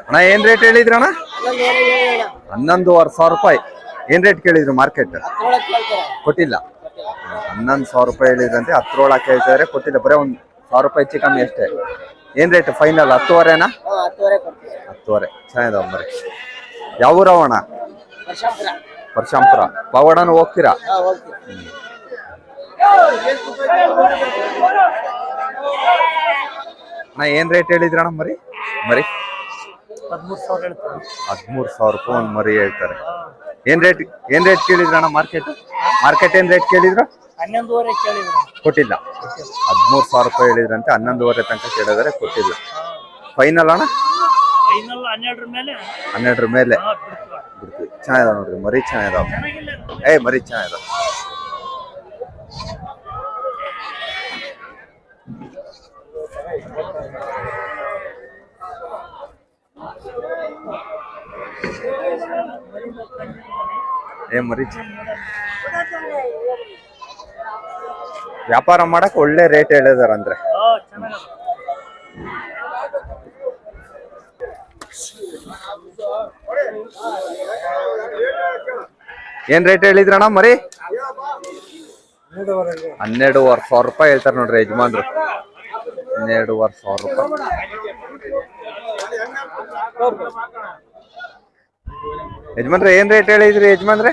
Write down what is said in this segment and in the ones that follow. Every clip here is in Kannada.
ಅಣ್ಣ ಏನ್ ರೇಟ್ ಹೇಳಿದ್ರಿ ಅಣ್ಣ? 11,500 ರೂಪಾಯಿ. ಏನ್ ರೇಟ್ ಕೇಳಿದ್ರು ಮಾರ್ಕೆಟ್? ಕೊಟ್ಟಿಲ್ಲ. 11,000 ರೂಪಾಯಿ ಹೇಳಿದ್ರಂತೆ. 10 ಕೇಳ್ತಿದಾರೆ, ಕೊಟ್ಟಿಲ್ಲ. ಬರೀ 1,000 ರೂಪಾಯಿ ಹೆಚ್ಚು ಕಮ್ಮಿ ಅಷ್ಟೇ. ಏನ್ ರೇಟ್ ಫೈನಲ್? 10,500ನಾ? 10,500. ಚೆನ್ನಾಗಿದಾವ ಮರಿ. ಯಾವ ಊರವಣ? ಪರಶಾಂಪುರ. ಪಾವಡನ ಹೋಗ್ತೀರಾ? ನಾ ಏನ್ ರೇಟ್ ಹೇಳಿದ್ರಣ್ಣ ಮರಿ? 13,000 ರೂಪಾಯಿ ಒಂದು ಮರಿ ಹೇಳ್ತಾರೆ. ಏನ್ ರೇಟ್ ಕೇಳಿದ್ರಣ್ಣ ಮಾರ್ಕೆಟ್ ಏನ್ ರೇಟ್ ಕೇಳಿದ್ರು? 11,500 ಕೇಳಿದ್ರು, ಕೊಟ್ಟಿಲ್ಲ. 13,000 ರೂಪಾಯಿ ಹೇಳಿದ್ರಂತೆ. 11,500 ತನಕ ಕೇಳಿದ್ರೆ ಕೊಟ್ಟಿಲ್ಲ. ಫೈನಲ್ ಅಣ್ಣ? 12,000 ಮೇಲೆ ಬಿಡ್ತೀವಿ. ಚೆನ್ನಾಗಿದಾವ ನೋಡ್ರಿ ಮರಿ, ಚೆನ್ನಾಗಿದಾವ. ಮರಿ ಚೆನ್ನಾಗಿದಾವ. ಮರಿ ವ್ಯಾಪಾರ ಮಾಡಕ್ ಒಳ್ಳೆ ರೇಟ್ ಹೇಳಿದಾರ ಅಂದ್ರೆ. ಏನ್ ರೇಟ್ ಹೇಳಿದ್ರಣ್ಣ ಮರಿ? 12,500 ರೂಪಾಯಿ ಹೇಳ್ತಾರೆ ನೋಡ್ರಿ ಯಜಮಾನ್ರು. 12,500 ರೂಪಾಯಿ. ಯಜಮಾನ್ರೆ ಏನ್ ರೇಟ್ ಹೇಳಿದ್ರಿ ಯಜಮಾನ್ರೆ?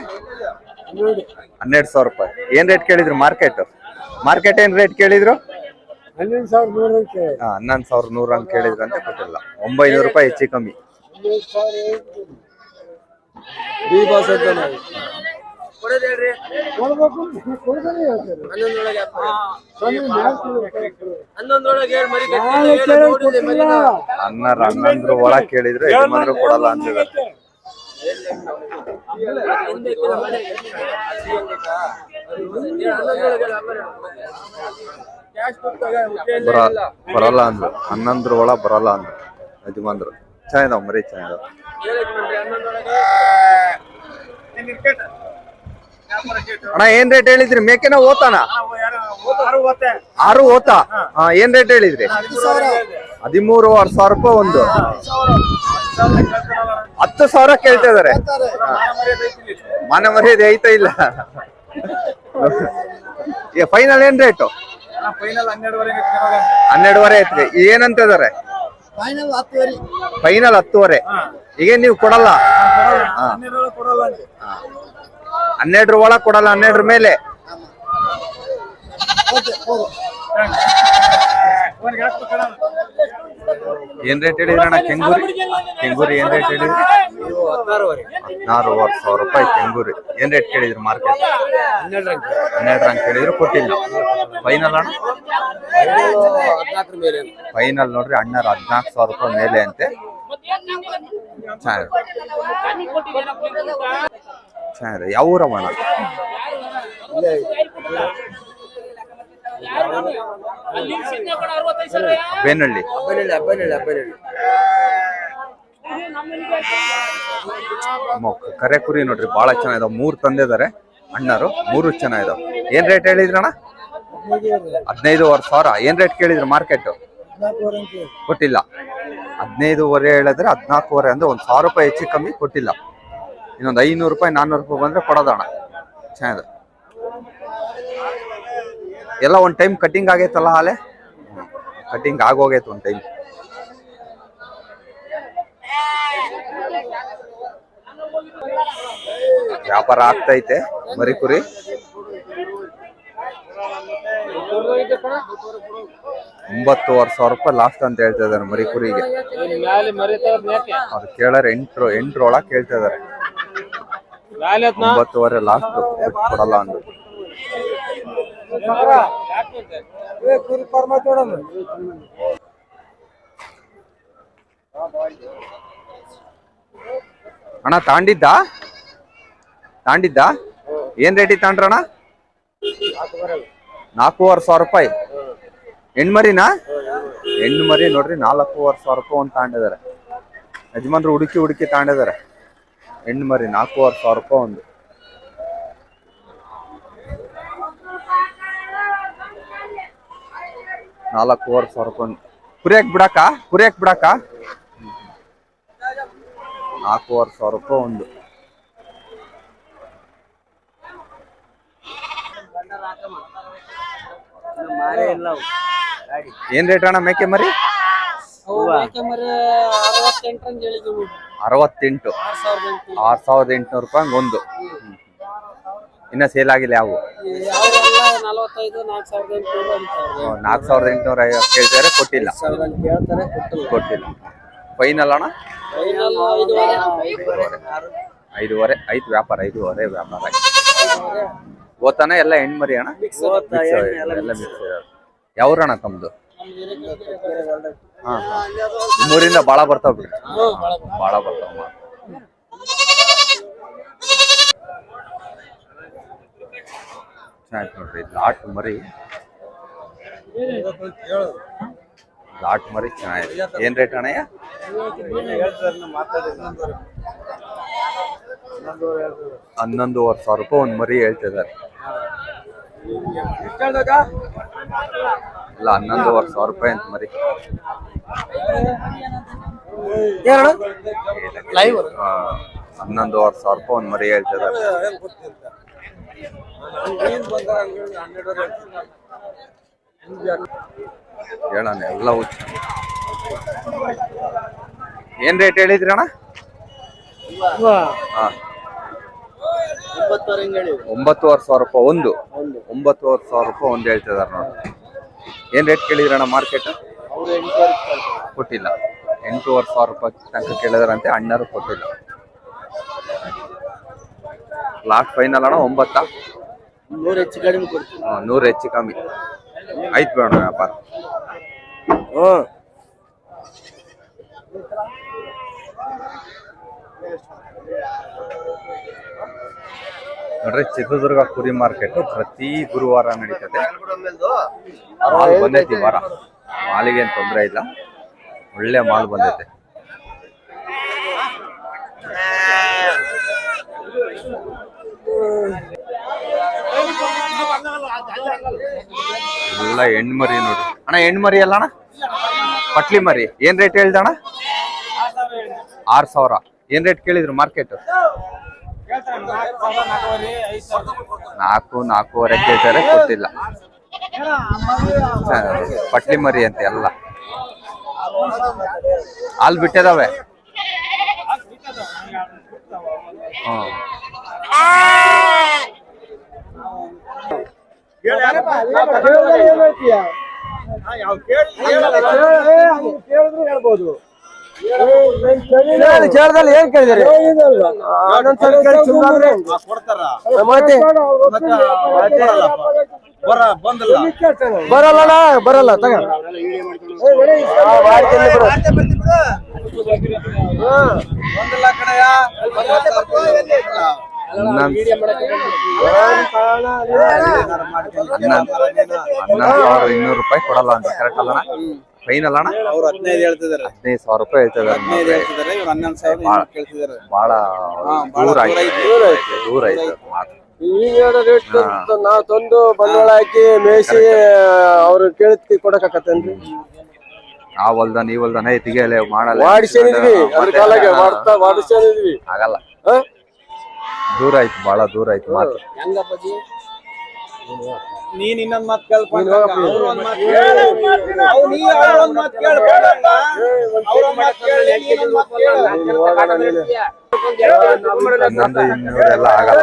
12,000 ರೂಪಾಯಿ. ಏನ್ ರೇಟ್ ಕೇಳಿದ್ರು ಮಾರ್ಕೆಟ್ ಏನ್ ರೇಟ್ ಕೇಳಿದ್ರು? 11,100 ಹಂಗ್ ಕೇಳಿದ್ರು ಅಂತ. ಕೊಟ್ಟಿಲ್ಲ. 900 ರೂಪಾಯಿ ಹೆಚ್ಚು ಕಮ್ಮಿ. ಹನ್ನೊಂದ್ರ ಒಳಗೆ ಕೇಳಿದ್ರೆ ಯಜಮಾನ್ರು ಕೊಡಲ್ಲ ಅಂತಿದ್ದಾರೆ. ಬರಲ್ಲ ಅಂದ್ರು. 11 ಒಳಗೆ ಬರಲ್ಲ ಅಂದ್ರು ಯಜಮಾನ್ರು. ಚೆನ್ನಾಗಿದಾವ ಮರಿ, ಚೆನ್ನಾಗಿದಾವ. ಅಣ್ಣ ಏನ್ ರೇಟ್ ಹೇಳಿದ್ರಿ? ಮೇಕೆನ ಓತಾನ? 6 ಓತಾ. ಏನ್ ರೇಟ್ ಹೇಳಿದ್ರಿ? 13,500 ರೂಪಾಯಿ ಒಂದು. 10,000 ಕೇಳ್ತಾ ಇದಾರೆ. ಮಾನ ಮರ್ಯಾದೆ ಐತ ಇಲ್ಲ? ಫೈನಲ್ ಏನ್ ರೇಟು? 12,500 ಐತ್ರಿ. ಏನಂತ ಇದಾರೆ? ಫೈನಲ್ 10,500. ಈಗ ನೀವು ಕೊಡಲ್ಲ? 12 ಒಳಗೆ ಕೊಡಲ್ಲ. 12 ಮೇಲೆ. ಏನ್ ರೇಟ್ ಹೇಳಿದ್ರಣ್ಣ ಕೆಂಗೂರಿ ಏನ್ ರೇಟ್ ಹೇಳಿದ್ರಿ? 16,500 ರೂಪಾಯಿ ಕೆಂಗೂರಿ. ಏನ್ ರೇಟ್ ಕೇಳಿದ್ರು ಮಾರ್ಕೆಟ್? 12 ಹಂಗ್ ಕೇಳಿದ್ರು, ಕೊಟ್ಟಿಲ್ಲ. ಫೈನಲ್ ಅಣ್ಣ? ಫೈನಲ್ ನೋಡ್ರಿ ಅಣ್ಣರು 14,000 ರೂಪಾಯಿ ಮೇಲೆ ಅಂತೆ. ಚೆನ್ನಾಗಿದೆ. ಯಾವ ಊರವಣ? ಬೇನಹಳ್ಳಿ. ಕರೆ ಕುರಿ ನೋಡ್ರಿ ಬಹಳ ಚೆನ್ನಾಗಿದಾವ. 3 ತಂದಿದ್ದಾರೆ ಅಣ್ಣರು. 3 ಚೆನ್ನಾಗಿದಾವ. ಏನ್ ರೇಟ್ ಹೇಳಿದ್ರಣ್ಣ? 15,500. ಏನ್ ರೇಟ್ ಕೇಳಿದ್ರು ಮಾರ್ಕೆಟ್? ಕೊಟ್ಟಿಲ್ಲ. 15,500 ಹೇಳಿದ್ರೆ 14,500 ಅಂದ್ರೆ 1,000 ರೂಪಾಯಿ ಹೆಚ್ಚು ಕಮ್ಮಿ. ಕೊಟ್ಟಿಲ್ಲ. ಇನ್ನೊಂದು 500 ರೂಪಾಯಿ 400 ರೂಪಾಯಿ ಬಂದ್ರೆ ಕೊಡೋದಣ್ಣ. ಚೆನ್ನಾಗಿದೆ. ಎಲ್ಲ ಒಂದ್ ಟೈಮ್ ಕಟಿಂಗ್ ಆಗೈತಲ್ಲ? ಹಾಲೆ ಕಟಿಂಗ್ ಆಗೋಗೈತೆ ಒಂದ್ ಟೈಮ್. ವ್ಯಾಪಾರ ಆಗ್ತೈತೆ ಮರಿ ಕುರಿ. 9,500 ರೂಪಾಯಿ ಲಾಸ್ಟ್ ಅಂತ ಹೇಳ್ತಾ ಇದಾರೆ ಮರಿ ಕುರಿಗೆ. ಅವ್ರು ಕೇಳಾರೆ 8 ಒಳಗೆ ಕೇಳ್ತಾ ಇದಾರೆ. 9,500 ಲಾಸ್ಟ್, ಕೊಡಲ್ಲ ಅಂದ್ರು. ಅಣ್ಣ ತಾಂಡಿದ್ದ ಏನ್ ರೇಟಿಗೆ ತಾಂಡ್ರಣ್ಣ? 4,500 ರೂಪಾಯಿ. ಹೆಣ್ಮರಿನಾ? ಹೆಣ್ಣು ಮರಿ ನೋಡ್ರಿ 4,500 ರೂಪಾಯಿ ಒಂದು ತಾಂಡಿದಾರೆ ಯಜಮಾನ್ರು. ಹುಡುಕಿ ತಾಂಡಿದಾರೆ ಹೆಣ್ಣು ಮರಿ. 4,500 ರೂಪಾಯಿ ಒಂದು. 4,500 ರೂಪಾಯಿ. ಕುರಿಯಕ್ ಬಿಡಾಕ 4,500 ರೂಪಾಯಿ ಒಂದು. ಏನ್ ರೇಟ್ ಅಣ್ಣ ಮೇಕೆ ಮರಿ? 68, 6,800 ರೂಪಾಯಿ ಒಂದು. ಇನ್ನ ಸೇಲ್ ಆಗಿಲ್ಲ ಯಾವ? 4,850 ಕೇಳ್ತಾರೆ, ಕೊಟ್ಟಿಲ್ಲ. ಫೈನಲ್ ಅಣ್ಣ 5,500 ಐದು ವ್ಯಾಪಾರ, 5,500 ವ್ಯಾಪಾರ. ಓದ್ತಾನೆ ಎಲ್ಲ ಹೆಣ್ಮರಿ ಅಣ್ಣ, ಎಲ್ಲ ಮಿಕ್ಸ್. ಯಾವ್ರಣ್ಣ ತಮ್ದು? ನಿಮ್ಮೂರಿಂದ ಬಾಳ ಬರ್ತಾವ ಬಿಡ್ರಿ, ಬಾಳ ಬರ್ತಾವ. ನೋಡ್ರಿ ಲಾಟ್ ಮರಿ, ಲಾಟ್ ಮರಿ ಚೆನ್ನಾಗಿದೆ. ಏನ್ ರೇಟ್ ಅಣ್ಣಯ್ಯ? 11,500 ರೂಪಾಯಿ ಒಂದ್ ಮರಿ ಹೇಳ್ತಿದ್ದಾರೆ. ಇಲ್ಲ 11,500 ರೂಪಾಯಿ ಅಂತ ಮರಿ. 11,500 ರೂಪಾಯಿ ಒಂದ್ ಮರಿ ಹೇಳ್ತಿದ್ದಾರೆ. ಹೇಳಣ ಎಲ್ಲ ಹುಚ್ಚ. ಏನ್ ರೇಟ್ ಹೇಳಿದ್ರಿ ಅಣ್ಣ? 9,500 ರೂಪಾಯಿ ಒಂದು. 9,500 ರೂಪಾಯಿ ಒಂದು ಹೇಳ್ತಿದಾರೆ ನೋಡಿ. ಏನ್ ರೇಟ್ ಕೇಳಿದ್ರಣ್ಣ ಮಾರ್ಕೆಟ್? ಕೊಟ್ಟಿಲ್ಲ. 8,500 ರೂಪಾಯಿ ತನಕ ಕೇಳಿದಾರಂತೆ, ಅಣ್ಣರು ಕೊಟ್ಟಿಲ್ಲ. ಲಾಸ್ಟ್ ಫೈನಲ್ ಅಣ್ಣ 9. 100 ಹೆಚ್ಚು ಕಮ್ಮಿ ಆಯ್ತು ಬೇಡ ವ್ಯಾಪಾರ. ನೋಡ್ರಿ, ಚಿತ್ರದುರ್ಗ ಕುರಿ ಮಾರ್ಕೆಟ್ ಪ್ರತಿ ಗುರುವಾರ ನಡೀತದೆ. ಮಾಲ್ ಬಂದೈತಿ ವಾರ, ಮಾಲಿಗೆ ಏನ್ ತೊಂದರೆ ಇಲ್ಲ, ಒಳ್ಳೆ ಮಾಲ್ ಬಂದೈತೆ. ಎಲ್ಲ ಹೆಣ್ಮರಿ ನೋಡಿ ಅಣ್ಣ. ಹೆಣ್ಮರಿ ಅಲ್ಲ ಅಣ್ಣ, ಪಟ್ಲಿ ಮರಿ. ಏನ್ ರೇಟ್ ಹೇಳ್ದಣ್ಣ? 6,000. ಏನ್ ರೇಟ್ ಕೇಳಿದ್ರು ಮಾರ್ಕೆಟ್? 4,500 ಕೇಳ್ತಾರೆ, ಕೊಟ್ಟಿಲ್ಲ. ಪಟ್ಲಿ ಮರಿ ಅಂತ ಎಲ್ಲ ಹಾಲ್ ಬಿಟ್ಟಿದಾವೆ. ಹೇಳ್ಬೋದು. ಕೇಳ್ದಲ್ಲಿ ಏನ್ ಕೇಳಿದಾರೆ? ಬರಲ್ಲ ಬರಲ್ಲ ತಗ. $11,200 ರೂಪಾಯಿ ಕೊಡಲ್ಲ ಅಂತ ಕರೆಕ್ಟ್ ಅಲ್ಲ? ಫೈನಲ್ ಅಣ್ಣ ಅವ್ರು 15 ಹೇಳ್ತಿದಾರೆ. 15,000 ರೂಪಾಯಿ ಹೇಳ್ತಿದಾರೆ. ಬಹಳ ದೂರ ಆಯ್ತು ಮಾತು. ಈಗ ನಾವ್ ತಂದು ಬಂಡವಾಳ ಹಾಕಿ ಮೇಯಿಸಿ ಅವ್ರು ಕೇಳಿದ್ಕಿ ಕೊಡಕತ್ತೇನ್ರಿ? ಆ ಹೊಲ್ದ ನೀ ಹೊಲ್ದನ ಎತ್ತಿಗೆ ಮಾಡಲ್ಲ, ಮಾಡಿಸಿದ್ವಿ. ಅದ್ರ ಕಾಲಾಗೆ ಮಾಡಿಸಿದ್ವಿ, ಆಗಲ್ಲ. ದೂರ ಆಯ್ತು, ಬಹಳ ದೂರ ಆಯ್ತು ಮಾತು. ನೀನ್ ಇನ್ನೊಂದ್ ಮಾತು ಕೇಳ್ಪ. ಇನ್ನೊಂದು 200 ಎಲ್ಲ ಆಗಲ್ಲ.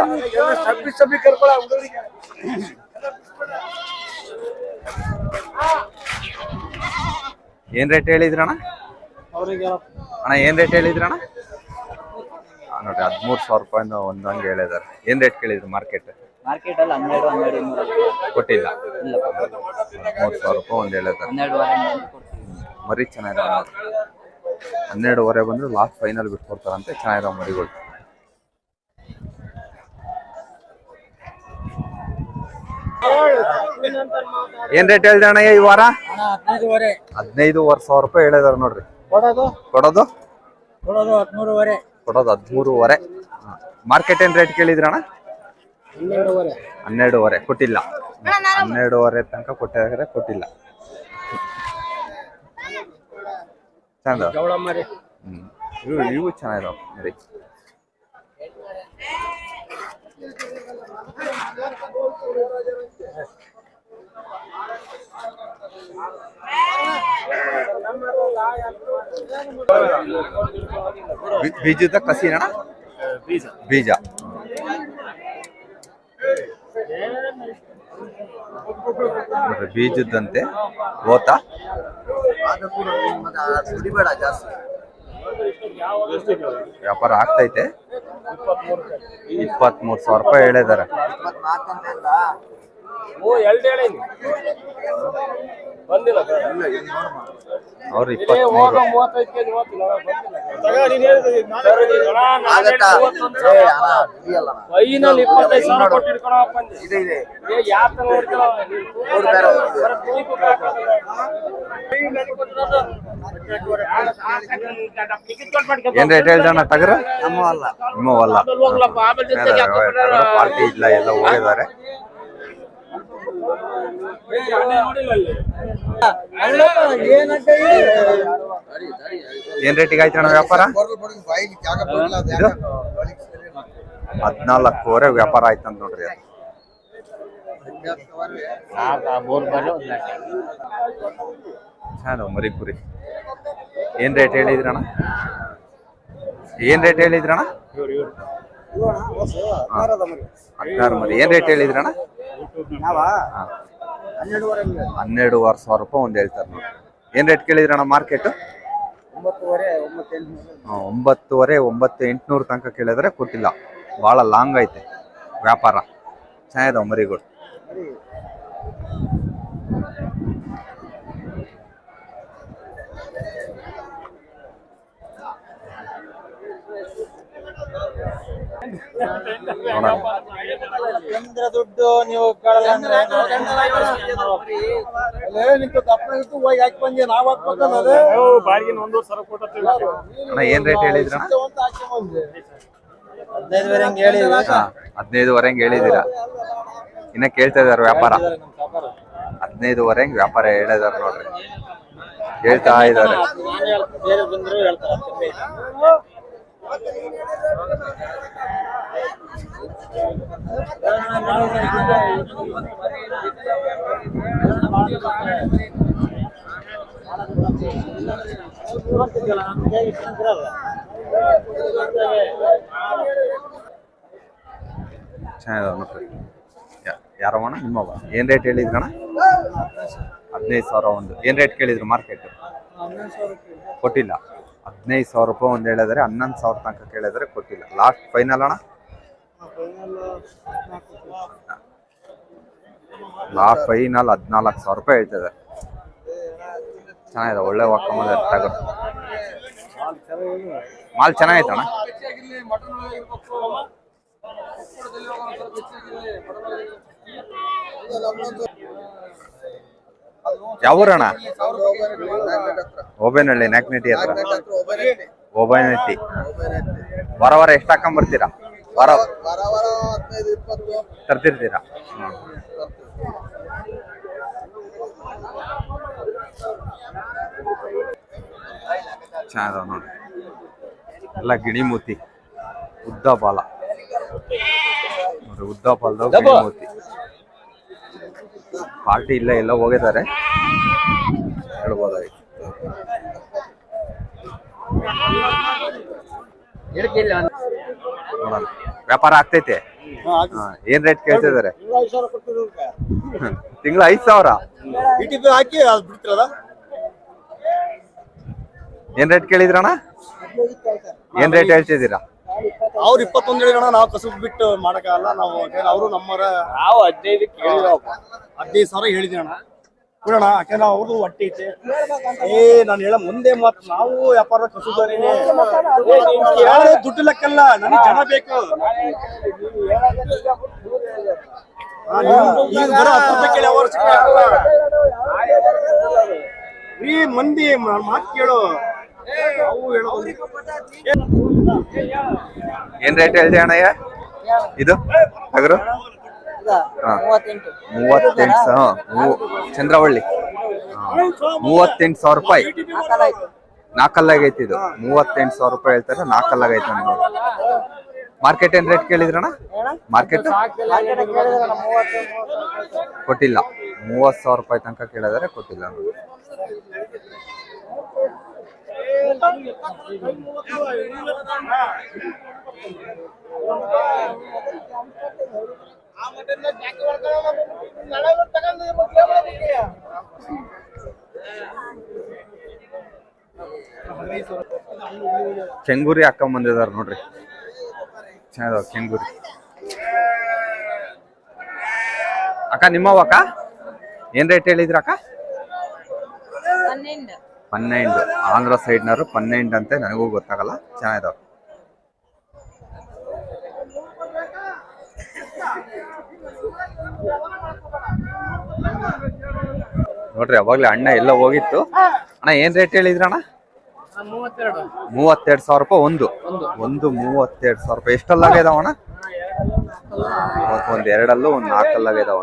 ಏನ್ ರೇಟ್ ಹೇಳಿದ್ರಣ್ಣ? ಅಣ್ಣ ಏನ್ ರೇಟ್ ಹೇಳಿದ್ರಣ್ಣ? ನೋಡಿ 13,000 ರೂಪಾಯಿ ಒಂದಂಗೆ ಹೇಳಿದಾರೆ. ಏನ್ ರೇಟ್ ಕೇಳಿದ್ರು ಮಾರ್ಕೆಟ್? ಮಾರ್ಕೆಟ್ ಅಲ್ಲಿ 12 ಕೊಟ್ಟಿಲ್ಲ. 13,000 ರೂಪಾಯಿ ಒಂದು ಹೇಳಿದಾರೆ. 12 ಮರಿ ಚೆನ್ನಾಗಿರೋ 12,500 ಬಂದ್ರೆ ಲಾಸ್ಟ್ ಫೈನಲ್ ಬಿಟ್ಕೊಡ್ತಾರಂತೆ. ಚೆನ್ನಾಗಿರೋ ಮರಿಗಳು. ಏನ್ ರೇಟ್ ಹೇಳ್ದೆ ಅಣ್ಣ ಈ ವಾರ? 15,500 ರೂಪಾಯಿ ಹೇಳಿದಾರೆ ನೋಡ್ರಿ. ಕೊಡೋದು 13,500. ಮಾರ್ಕೆಟ್ ಏನ್ ರೇಟ್ ಕೇಳಿದ್ರಣ್ಣ? 12,500 ಕೊಟ್ಟಿಲ್ಲ. 12,500 ತನಕ ಕೊಟ್ಟಿದ್ದಾರೆ, ಕೊಟ್ಟಿಲ್ಲ. ಚಂದ. ಇವು ಚೆನ್ನಾಗಿದಾವ ಮರಿ. ಬೀಜದ ಕಸಿನ ಬೀಜ ಬೀಜದಂತೆ ಓತಾ ವ್ಯಾಪಾರ ಆಗ್ತೈತೆ. 23,000 ರೂಪಾಯಿ ಹೇಳಿದಾರೆ. ಅವ್ರು 23. ಏನ್ ರೇಟ್ ಹೇಳ್ದಣ್ಣ ಟಗರ? ನಿಮ್ಮವಲ್ಲ ಪಾರ್ಟಿ ಇಲ್ಲ, ಎಲ್ಲ ಹೋಗಿದ್ದಾರೆ. ಏನ್ ರೇಟಿಗೆ ಆಯ್ತಣ್ಣ ವ್ಯಾಪಾರ? 14,000 ವ್ಯಾಪಾರ ಆಯ್ತಂತ ನೋಡ್ರಿ. ಅದು ಮರಿ ಕುರಿ ಏನ್ ರೇಟ್ ಹೇಳಿದ್ರಣ್ಣ? 16 ಮರಿ. ಏನ್ ರೇಟ್ ಹೇಳಿದ್ರಣ್ಣ? 12,500 ರೂಪಾಯಿ ಒಂದ್ ಹೇಳ್ತಾರೆ ನೋಡಿ. ಏನ್ ರೇಟ್ ಕೇಳಿದ್ರಣ್ಣ ಮಾರ್ಕೆಟ್? 9,500 9,800 ತನಕ ಕೇಳಿದ್ರೆ ಕೊಟ್ಟಿಲ್ಲ. ಬಹಳ ಲಾಂಗ್ ಐತೆ ವ್ಯಾಪಾರ. ಚೆನ್ನಾಗಿದಾವ ಮರಿಗಳು. ದುಡ್ಡು ನೀವು ಏನ್ ರೇಟ್ ಹೇಳಿದ್ರ? 15,500 ಹೇಳಿದಿರಾ? ಇನ್ನ ಕೇಳ್ತಾ ಇದಾರ ವ್ಯಾಪಾರ. 15,500 ವ್ಯಾಪಾರ ಹೇಳಿದಾರ ನೋಡ್ರಿ. ಹೇಳ್ತಾ ಇದಾರೆ. ಚೆನ್ನಾಗಿದಾವ ನೋಡ್ರಿ. ಯಾರವಣ್ಣ ನಿಮ್ಮವ? ಏನ್ ರೇಟ್ ಹೇಳಿದ್ರಣ್ಣ? 15,000 ಒಂದು. ಏನ್ ರೇಟ್ ಕೇಳಿದ್ರು ಮಾರ್ಕೆಟ್? ಕೊಟ್ಟಿಲ್ಲ. 15,000 ರೂಪಾಯಿ ಒಂದು ಹೇಳಿದ್ರೆ 11,000 ತನಕ ಕೇಳಿದ್ರೆ ಕೊಟ್ಟಿಲ್ಲ. ಲಾಸ್ಟ್ ಫೈನಲ್ ಅಣ್ಣ? ಲಾಸ್ಟ್ ಫೈನಲ್ 14,000 ರೂಪಾಯಿ ಹೇಳ್ತದೆ. ಚೆನ್ನಾಗಿದೆ, ಒಳ್ಳೆ ವಾಕೊಂಬ ತಗೋ. ಮಾಲ್ ಚೆನ್ನಾಗೈತಣ್ಣ. ಯಾವೂರಣ್ಣ? ಓಬೇನಹಳ್ಳಿ, ನಾಲ್ಕನಟ್ಟಿ ಹತ್ರ. ಓಬೇನಹಟ್ಟಿ. ವಾರ ಎಷ್ಟು ಹಾಕೊಂಬರ್ತೀರಾ? ವಾರ ತರ್ತಿರ್ತೀರಾ? ಚೆನ್ನಾಗಿದಾವ ನೋಡಿ. ಎಲ್ಲ ಗಿಣಿಮೂತಿ, ಉದ್ದ ಬಾಲ ನೋಡ್ರಿ. ಉದ್ದ ಬಾಲದ ಗಿಣಿಮೂತಿ. ಪಾರ್ಟಿ ಇಲ್ಲ, ಎಲ್ಲ ಹೋಗಿದ್ದಾರೆ ಹೇಳ್ಬೋದಾಗಿತ್ತು. ನೋಡೋಣ ವ್ಯಾಪಾರ ಆಗ್ತೈತೆ. ಏನ್ ರೇಟ್ ಕೇಳ್ತಿದ್ದಾರೆ? ತಿಂಗಳ 5,000 ಹಾಕಿ ಬಿಡ್ತಿರದ. ಏನ್ ರೇಟ್ ಕೇಳಿದ್ರಣ್ಣ? ಏನ್ ರೇಟ್ ಹೇಳ್ತಿದ್ದೀರಾ? ಅವ್ರು 21 ಹೇಳಿರೋಣ. ನಾವು ಕಸುಬು ಬಿಟ್ಟು ಮಾಡಕ್ಕಾಗಲ್ಲ. ನಾವು ಅವರು ನಮ್ಮರ. ನಾವು 15,000 ಹೇಳಿದಿರೋಣ. ಬಿಡೋಣ, ಯಾಕಂದ್ರೆ ಅವ್ರದ್ದು ಹೊಟ್ಟೆ ಐತೆ. ನಾನು ಹೇಳ ಮುಂದೆ ಮಾತು. ನಾವು ವ್ಯಾಪಾರ ಕಸುಬಾರಿನೇ. ದುಡ್ಡು ಲೆಕ್ಕಲ್ಲ, ನನಗೆ ಜನ ಬೇಕು. ಈಗ ಬರೋ 10 ರೂಪಾಯಿ ಕೇಳಿ ಅವ್ರ ಈ ಮಂದಿ ಮಾತು ಕೇಳು. ಏನ್ ರೇಟ್ ಹೇಳ್ದೆ ಅಣ್ಣಯ್ಯ ಇದು ಟಗರು? 38. ಚಂದ್ರವಳ್ಳಿ. 38,000 ರೂಪಾಯಿ. ನಾಲ್ಕಲ್ಲಾಗೈತಿ ಇದು 38,000 ರೂಪಾಯಿ ಹೇಳ್ತಾರೆ. ನಾಲ್ಕಲ್ಲಾಗೈತೆ ನೋಡಿ. ಮಾರ್ಕೆಟ್ ಏನ್ ರೇಟ್ ಕೇಳಿದ್ರಣ್ಣ? ಮಾರ್ಕೆಟ್ ಕೊಟ್ಟಿಲ್ಲ. 30,000 ರೂಪಾಯಿ ತನಕ ಕೇಳಿದರೆ ಕೊಟ್ಟಿಲ್ಲ ನೋಡಿ. ಕೆಂಗೂರಿ ಹಾಕೊಂಡ್ ಬಂದಿದಾರ ನೋಡ್ರಿ, ಚೆನ್ನಾಗಿದಾವ ಕೆಂಗೂರಿ. ಅಕ್ಕ ನಿಮ್ಮವ ಅಕ್ಕ ಏನ್ ರೇಟ್ ಹೇಳಿದ್ರ ಅಕ್ಕ? 12. ಆಂಧ್ರ ಸೈಡ್ನವರು 12 ಅಂತೆ, ನನಗೂ ಗೊತ್ತಾಗಲ್ಲ. ಚೆನ್ನಾಗಿದಾವ. ನೋಡ್ರಿ ಅವಾಗ್ಲೇ ಅಣ್ಣ ಎಲ್ಲ ಹೋಗಿತ್ತು. ಅಣ್ಣ ಏನ್ ರೇಟ್ ಹೇಳಿದ್ರಣ್ಣ? 32,000 ರೂಪಾಯಿ ಒಂದು 32,000 ರೂಪಾಯಿ. ಎಷ್ಟಲ್ಲಾಗಿದಾವಣ್ಣ? ಒಂದ್ ಎರಡಲ್ಲೂ ಒಂದ್ ನಾಲ್ಕಲ್ಲಾಗಿದಾವ.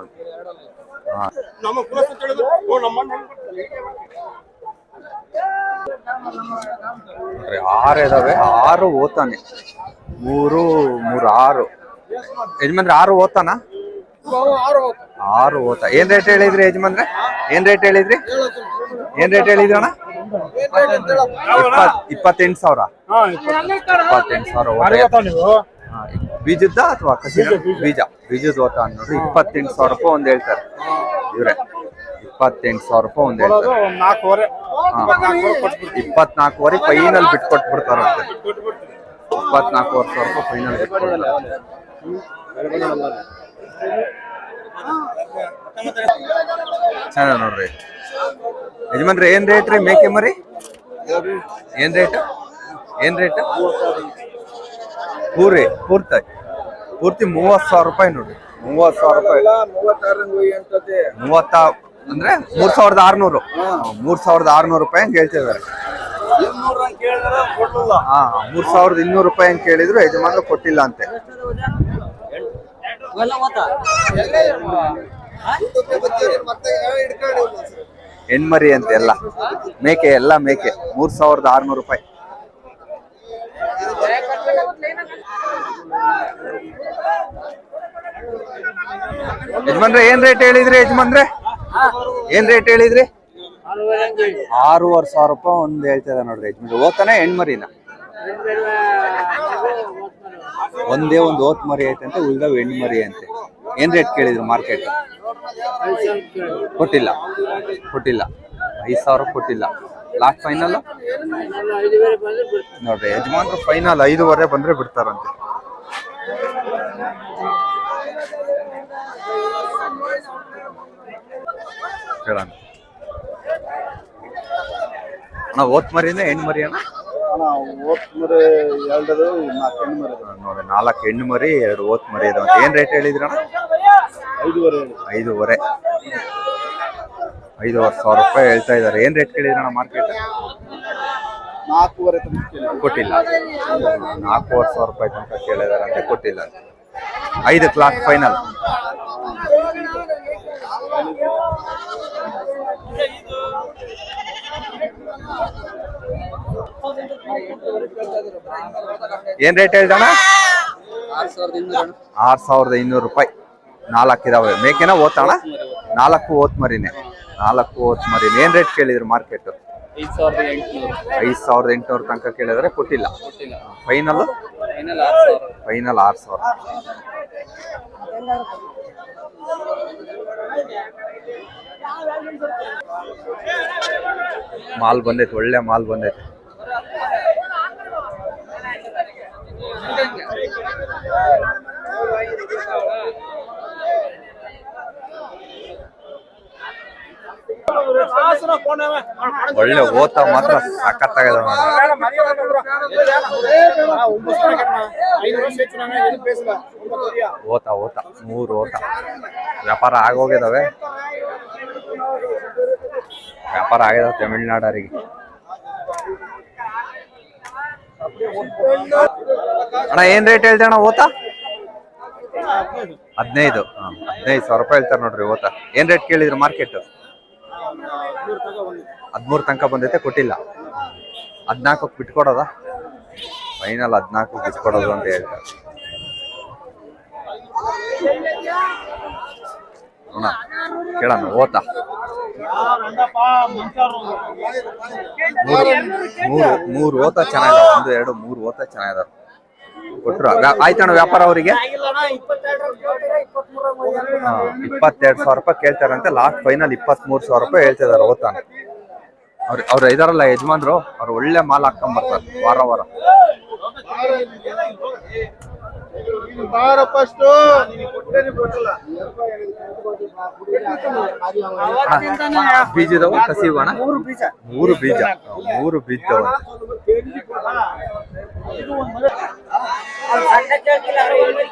ಆರು ಇದಾವೆ. 6 ಓತಾನೆ. 3 6 ಯಜಮಾನ್ರೆ 6 ಓತಾನ? 6 ಓತ. ಏನ್ ರೇಟ್ ಹೇಳಿದ್ರಿ ಯಜಮಾನ್ರೆ? ಏನ್ ರೇಟ್ ಹೇಳಿದ್ರಿ ಅಣ್ಣ? 28,000. 28,000 ಬೀಜದ ಅಥವಾ ಬೀಜದ ಓತ ನೋಡ್ರಿ. 28,000 ರೂಪಾಯಿ ಒಂದ್ ಹೇಳ್ತಾರೆ ಇವ್ರೆ. 28,000 ರೂಪಾಯಿ ಒಂದ್ ಹೇಳ್ತಾರೆ. 24,000 ಫೈನಲ್ ಬಿಟ್ಕೊಟ್ಬಿಡ್ತಾರಂತೆ. 24,000 ರೂಪಾಯಿ ಫೈನಲ್ ಬಿಟ್ಕೊಡ್ತಾರೆ. ಚೆನ್ನಾಗ ನೋಡ್ರಿ ಯಜಮಾನ್ರಿ. ಏನ್ ರೇಟ್ ರೀ ಮೇಕೆ ಮರಿ? ಏನ್ ರೇಟ್? ಪೂರ್ತಿ 30,000 ರೂಪಾಯಿ ನೋಡ್ರಿ. 30,000 ರೂಪಾಯಿ. 30 ಅಂದ್ರೆ 3,600. 3,600 ರೂಪಾಯಿ ಹಂಗೆ ಹೇಳ್ತಿದಾರೆ. 3,200 ರೂಪಾಯಿ ಹಂಗೆ ಕೇಳಿದ್ರು, ಯಜಮಾನ್ರು ಕೊಟ್ಟಿಲ್ಲ ಅಂತೆ. ಹೆಣ್ಮರಿ ಅಂತೆ ಎಲ್ಲ. ಮೇಕೆ 3,600 ರೂಪಾಯಿ. ಯಜಮಾನ್ರೆ ಏನ್ ರೇಟ್ ಹೇಳಿದ್ರಿ? 6,500 ರೂಪಾಯಿ ಒಂದ್ ಹೇಳ್ತಿದ ನೋಡ್ರಿ ಯಜಮಾನ್ರೆ. ಓದ್ತಾನೆ ಹೆಣ್ಮರಿನ? ಒಂದೇ ಒಂದು ಓತ್ ಮರಿ ಐತಂತೆ, ಉಳ್ದವ್ ಹೆಣ್ಮರಿ ಅಂತೆ. ಏನ್ ರೇಟ್ ಕೇಳಿದ್ರು ಮಾರ್ಕೆಟ್? ಕೊಟ್ಟಿಲ್ಲ. 5,000 ಕೊಟ್ಟಿಲ್ಲ. ಲಾಸ್ಟ್ ಫೈನಲ್ ನೋಡ್ರಿ ಯಜಮಾನ್ರು ಫೈನಲ್ 5,500 ಬಂದ್ರೆ ಬಿಡ್ತಾರಂತೆ. ಹೇಳೋಣ ಅಣ್ಣ, ಓತ್ ಮರಿನೇ ಹೆಣ್ಮರಿ ಅಣ್ಣ? ನೋಡಿ 4 ಹೆಣ್ಣು ಮರಿ 2 ಓತ್ ಮರಿ ಇದಾವ. ಏನ್ ರೇಟ್ ಹೇಳಿದ್ರಣ್ಣ? 5,500. 5,500 ರೂಪಾಯಿ ಹೇಳ್ತಾ ಇದಾರೆ. ಏನ್ ರೇಟ್ ಕೇಳಿದ್ರಣ್ಣ ಮಾರ್ಕೆಟ್? 4,500 ಕೊಟ್ಟಿಲ್ಲ. 4,500 ರೂಪಾಯಿ ತನಕ ಕೇಳಿದಾರೆ ಅಂತ, ಕೊಟ್ಟಿಲ್ಲ. 5 ಲಾಸ್ಟ್ ಫೈನಲ್. ಏನ್ ರೇಟ್ ಹೇಳ್ದಣ್ಣ? 6,500 ರೂಪಾಯಿ. 4 ಇದಾವೆ. ಮೇಕೆನ ಓತಣ್ಣ? 4 ಓತ್ ಮರಿನೇ. ಏನ್ ರೇಟ್ ಕೇಳಿದ್ರು ಮಾರ್ಕೆಟ್? 5,800 ತನಕ ಕೇಳಿದ್ರೆ ಕೊಟ್ಟಿಲ್ಲ. ಫೈನಲ್ 6,000. ಮಾಲ್ ಬಂದೈತೆ, ಒಳ್ಳೆ ಮಾಲ್ ಬಂದೈತೆ. ಒಳ್ಳೆ ಓತ ಮಾತ್ರ ಸಖತ್ತಾಗದ. ಓತ 3 ಓತ. ವ್ಯಾಪಾರ ಆಗೋಗಿದಾವೆ. ತಮಿಳ್ನಾಡರಿಗೆ. ಅಣ್ಣ ಏನ್ ರೇಟ್ ಹೇಳ್ತೇಣ ಓತ? 15,000 ರೂಪಾಯಿ ಹೇಳ್ತಾರೆ ನೋಡ್ರಿ ಓತ. ಏನ್ ರೇಟ್ ಕೇಳಿದ್ರು ಮಾರ್ಕೆಟ್? 13 ತನಕ ಬಂದೈತೆ, ಕೊಟ್ಟಿಲ್ಲ. 14ಕ್ಕೆ ಬಿಟ್ಕೊಡೋದ? ಫೈನಲ್ 14ಕ್ಕೆ ಬಿಟ್ಕೊಡೋದು ಅಂತ ಹೇಳ್ತಾರೆ. ನೋಡ ಕೇಳೋಣ ಓತಾ ಮೂರು ಓತ ಚೆನ್ನಾಗಿದಾವ. 1 2 3 ಓತ ಚೆನ್ನಾಗಿದಾವ. ಕೊಟ್ರು ಆಯ್ತಣ್ಣ ವ್ಯಾಪಾರ ಅವರಿಗೆ 22,000 ರೂಪಾಯಿ ಕೇಳ್ತಾರಂತೆ. ಲಾಸ್ಟ್ ಫೈನಲ್ 23,000 ರೂಪಾಯಿ ಹೇಳ್ತಿದಾರೆ ಓತಾನ. ಅವ್ರು ಇದಾರಲ್ಲ ಯಜಮಾನ್ರು, ಅವ್ರು ಒಳ್ಳೆ ಮಾಲ್ ಹಾಕೊಂಡ್ ಬರ್ತಾರೆ ವಾರ ವಾರ. ಬೀಜದವು ಕಸಿವಣ 3 ಬೀಜ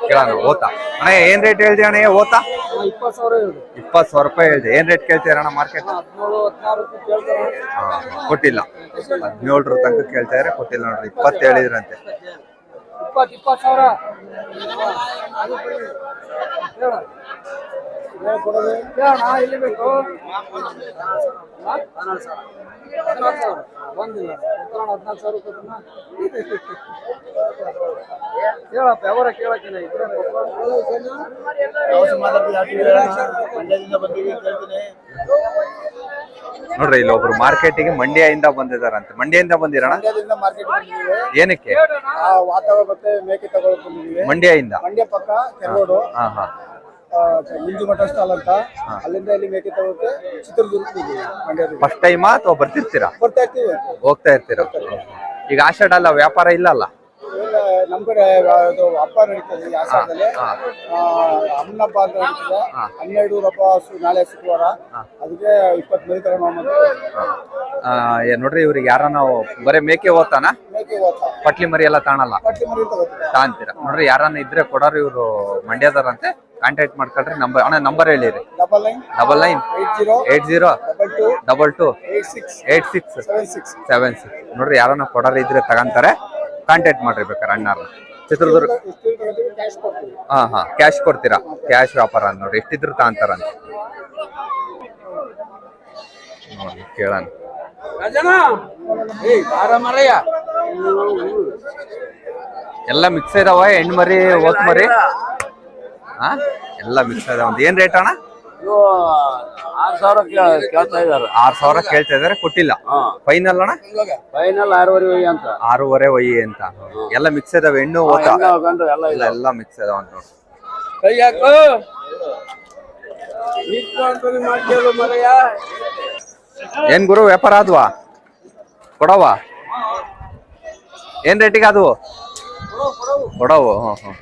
ಕೇಳೋಣ ಓತ ಅಣ್ಣ ಏನ್ ರೇಟ್ ಹೇಳ್ದೆ ಅಣ್ಣ ಓತ? 20,000 ರೂಪಾಯಿ ಹೇಳ್ದೆ. ಏನ್ ರೇಟ್ ಕೇಳ್ತೀರಣ್ಣ ಮಾರ್ಕೆಟ್? ಕೊಟ್ಟಿಲ್ಲ. 17 ತನಕ ಕೇಳ್ತಾ ಇದ್ರೆ ಕೊಟ್ಟಿಲ್ಲ ನೋಡ್ರಿ. 20 ಹೇಳಿದ್ರಂತೆ. 20,000 ಇಲ್ಲಿ ಬೇಕು. ಬಂದಿಲ್ಲ 14,000 ಹೇಳಪ್ಪ ಯಾವಾಗ ಕೇಳಕ್ಕೆ ನೋಡ್ರಿ ಇಲ್ಲಿ ಒಬ್ರು ಮಾರ್ಕೆಟಿಗೆ ಮಂಡ್ಯದಿಂದ ಬಂದಿದಾರಂತೆ. ಮಂಡ್ಯದಿಂದ ಬಂದಿರೋಣ? ಏನಕ್ಕೆ? ವಾತಾವರಣ ಮತ್ತೆ ಮೇಕೆ ತಗೊಳಕ್ ಬಂದಿದ್ದೀವಿ ಮಂಡ್ಯದಿಂದ. ಮಂಡ್ಯ ಪಕ್ಕ ಕೆರೋಡು ಹಾ ಹಾ ಮುಂಜು ಮಠ ಸ್ಟಾಲ್ ಅಂತ, ಅಲ್ಲಿಂದ ಇಲ್ಲಿ ಮೇಕೆ ತಗೋಕೆ ಚಿತ್ರದುರ್ಗ ಮಂಡ್ಯ. ಫಸ್ಟ್ ಟೈಮಾ ಅಥವಾ ಬರ್ತಿರ್ತೀರಾ? ಬರ್ತಾ ಇರ್ತೀವಿ, ಹೋಗ್ತಾ ಇರ್ತೀರಾ? ಈಗ ಆಷಾಢ ಅಲ್ಲ, ವ್ಯಾಪಾರ ಇಲ್ಲಲ್ಲ? ನಮ್ ಕಡೆ ಅದು ಹಬ್ಬ ನಡೀತದೆ ಈ ಆಷಾಢದಲ್ಲಿ. ಅಮ್ಮನ ಹಬ್ಬ ಅಂತ ನಡೀತದೆ. 12 ಹಬ್ಬ ನಾಳೆ ಶುಕ್ರವಾರ. ಅದಕ್ಕೆ 20 ಮರಿ ತಗೊಂಡು ನೋಡ್ರಿ ಇವ್ರಿಗೆ ಯಾರ ನಾವು ಬರೇ ಮೇಕೆ ಓದ್ತಾನ? ಮೇಕೆ ಓದ್ತಾ ಪಟ್ಲಿ ಮರಿ ಎಲ್ಲ ತಾಣಲ್ಲ? ಪಟ್ಟಿ ಮರಿ ತಗೋತೀವಿ. ತಾಂತೀರಾ? ನೋಡ್ರಿ ಯಾರನ್ನ ಇದ್ರೆ ಕೊಡೋರು, ಇವ್ರು ಮಂಡ್ಯದಾರಂತೆ. ಕಾಂಟ್ಯಾಕ್ಟ್ ಮಾಡ್ಕೊಳ್ರಿ. ನಂಬರ್ ಅಣ್ಣ ನಂಬರ್ ಹೇಳಿರಿ. 99 80 22 86 76 ನೋಡ್ರಿ ಯಾರನ್ನ ಕೊಡೋರು ಇದ್ರೆ ತಗಂತಾರೆ. ಕಾಂಟ್ಯಾಕ್ಟ್ ಮಾಡ್ರಿ ಬೇಕಾರೆ ಅಣ್ಣಾರ. ಚಿತ್ರದುರ್ಗ ಹಾ ಕ್ಯಾಶ್ ಕೊಡ್ತೀರಾ? ಕ್ಯಾಶ್ ವ್ಯಾಪಾರ ಅಂತ ನೋಡ್ರಿ. ಎಷ್ಟಿದ್ರು ತಾಂತಾರಂತ ನೋಡಿ ಕೇಳೋಣ. ಎಲ್ಲ ಮಿಕ್ಸ್ ಇದಾವ ಹೆಣ್ಣು ಮರಿ ಓತ್ ಮರಿ? ಹಾ ಎಲ್ಲ ಮಿಕ್ಸ್ ಇದಾವ. ಏನ್ ರೇಟ್ ಅಣ್ಣ? 6,000 ಕೇಳ್ತಾ ಇದಾರೆ. 6,000 ಕೇಳ್ತಾ ಇದಾರೆ. ಕೊಟ್ಟಿಲ್ಲ. ಫೈನಲ್ ಅಣ್ಣ? ಫೈನಲ್ 6,500 ಅಂತ. 6,500 ಒಯ್ಯಿ ಅಂತ. ಎಲ್ಲ ಮಿಕ್ಸ್ ಇದಾವೆ ಹೆಣ್ಣು ಓತ ಎಲ್ಲ ಮಿಕ್ಸ್ ಇದಾವ ಅಂತ ನೋಡಿ. ಕೈ ಹಾಕು ಏನ್ ಗುರು ವ್ಯಾಪಾರ ಆದ್ವಾ? ಕೊಡವ ಏನ್ ರೇಟಿಗೆ ಅದು? ಕೊಡವು. ಹ್ಮ್